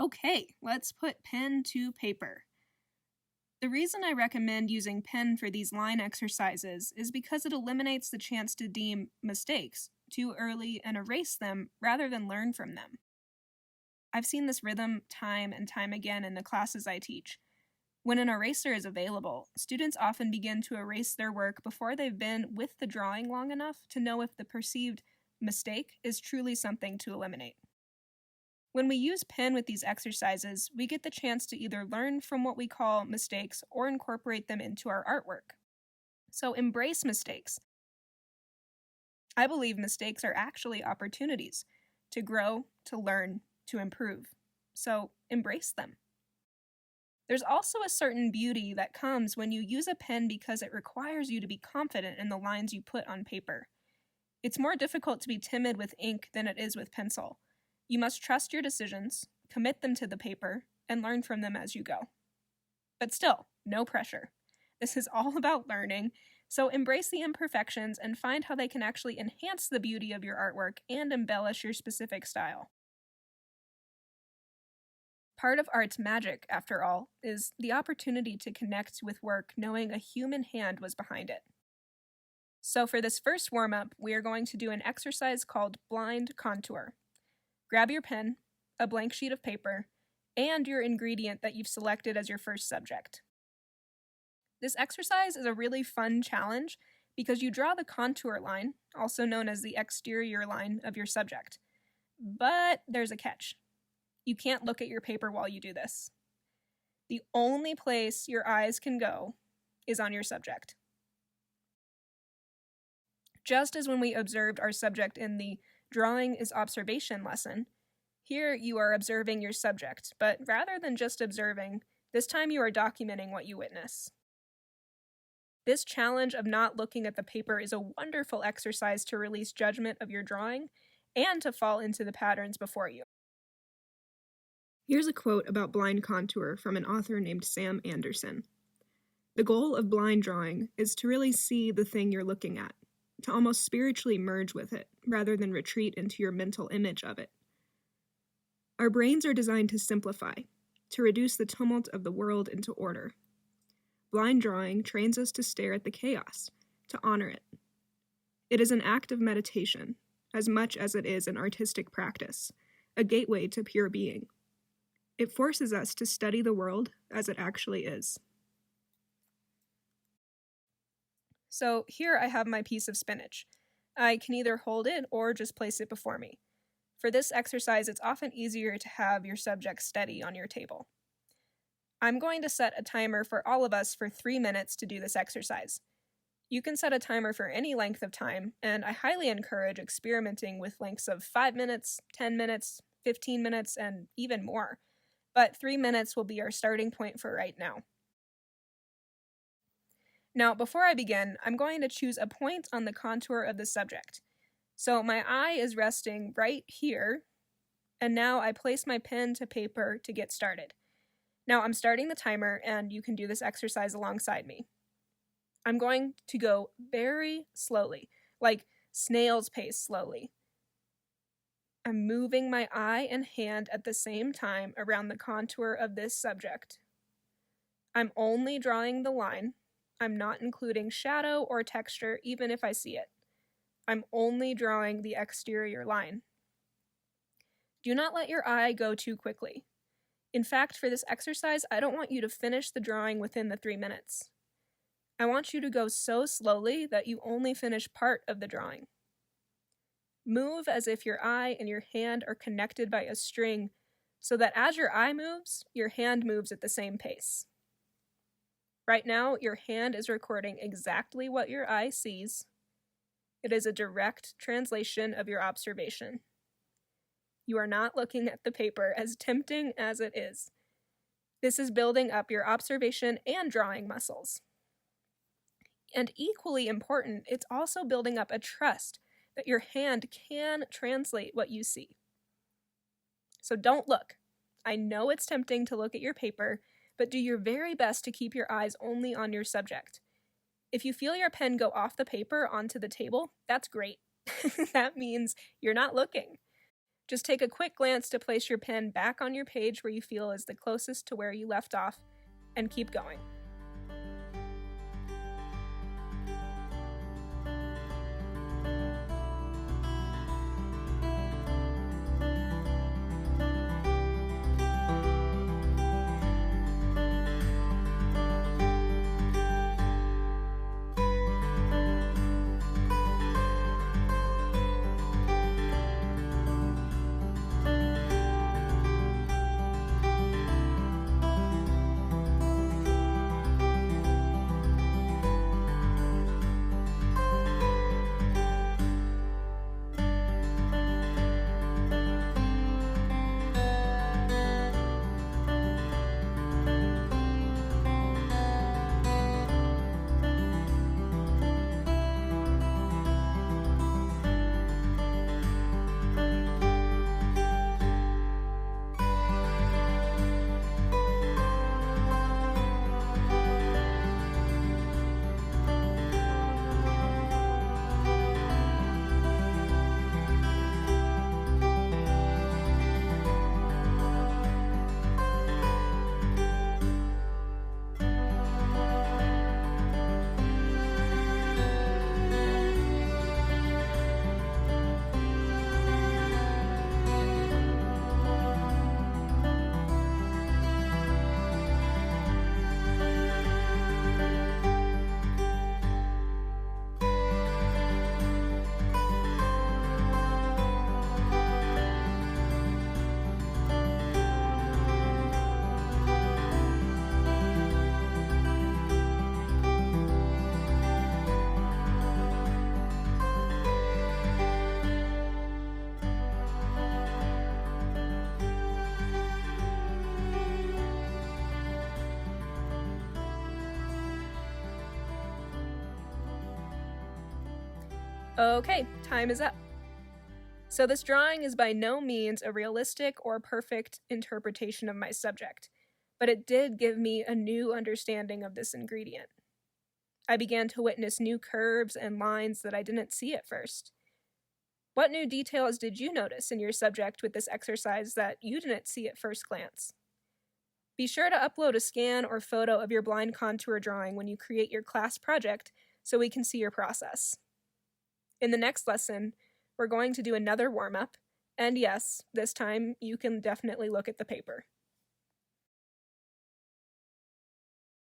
Okay, let's put pen to paper. The reason I recommend using pen for these line exercises is because it eliminates the chance to deem mistakes too early and erase them rather than learn from them. I've seen this rhythm time and time again in the classes I teach. When an eraser is available, students often begin to erase their work before they've been with the drawing long enough to know if the perceived mistake is truly something to eliminate. When we use pen with these exercises, we get the chance to either learn from what we call mistakes or incorporate them into our artwork. So embrace mistakes. I believe mistakes are actually opportunities to grow, to learn, to improve. So embrace them. There's also a certain beauty that comes when you use a pen because it requires you to be confident in the lines you put on paper. It's more difficult to be timid with ink than it is with pencil. You must trust your decisions, commit them to the paper, and learn from them as you go. But still, no pressure. This is all about learning, so embrace the imperfections and find how they can actually enhance the beauty of your artwork and embellish your specific style. Part of art's magic, after all, is the opportunity to connect with work knowing a human hand was behind it. So for this first warm-up, we are going to do an exercise called blind contour. Grab your pen, a blank sheet of paper, and your ingredient that you've selected as your first subject. This exercise is a really fun challenge because you draw the contour line, also known as the exterior line of your subject. But there's a catch. You can't look at your paper while you do this. The only place your eyes can go is on your subject. Just as when we observed our subject in the drawing is observation lesson, here you are observing your subject, but rather than just observing, this time you are documenting what you witness. This challenge of not looking at the paper is a wonderful exercise to release judgment of your drawing and to fall into the patterns before you. Here's a quote about blind contour from an author named Sam Anderson. The goal of blind drawing is to really see the thing you're looking at, to almost spiritually merge with it, rather than retreat into your mental image of it. Our brains are designed to simplify, to reduce the tumult of the world into order. Blind drawing trains us to stare at the chaos, to honor it. It is an act of meditation, as much as it is an artistic practice, a gateway to pure being. It forces us to study the world as it actually is. So here I have my piece of spinach. I can either hold it or just place it before me. For this exercise, it's often easier to have your subject steady on your table. I'm going to set a timer for all of us for 3 minutes to do this exercise. You can set a timer for any length of time, and I highly encourage experimenting with lengths of 5 minutes, 10 minutes, 15 minutes, and even more. But 3 minutes will be our starting point for right now. Now, before I begin, I'm going to choose a point on the contour of the subject. So my eye is resting right here, and now I place my pen to paper to get started. Now I'm starting the timer, and you can do this exercise alongside me. I'm going to go very slowly, like snail's pace slowly. I'm moving my eye and hand at the same time around the contour of this subject. I'm only drawing the line. I'm not including shadow or texture, even if I see it. I'm only drawing the exterior line. Do not let your eye go too quickly. In fact, for this exercise, I don't want you to finish the drawing within the 3 minutes. I want you to go so slowly that you only finish part of the drawing. Move as if your eye and your hand are connected by a string, so that as your eye moves, your hand moves at the same pace. Right now, your hand is recording exactly what your eye sees. It is a direct translation of your observation. You are not looking at the paper, as tempting as it is. This is building up your observation and drawing muscles. And equally important, it's also building up a trust that your hand can translate what you see. So don't look. I know it's tempting to look at your paper, but do your very best to keep your eyes only on your subject. If you feel your pen go off the paper onto the table, that's great. That means you're not looking. Just take a quick glance to place your pen back on your page where you feel is the closest to where you left off, and keep going. Okay, time is up. So this drawing is by no means a realistic or perfect interpretation of my subject, but it did give me a new understanding of this ingredient. I began to witness new curves and lines that I didn't see at first. What new details did you notice in your subject with this exercise that you didn't see at first glance? Be sure to upload a scan or photo of your blind contour drawing when you create your class project so we can see your process. In the next lesson, we're going to do another warm-up, and yes, this time you can definitely look at the paper.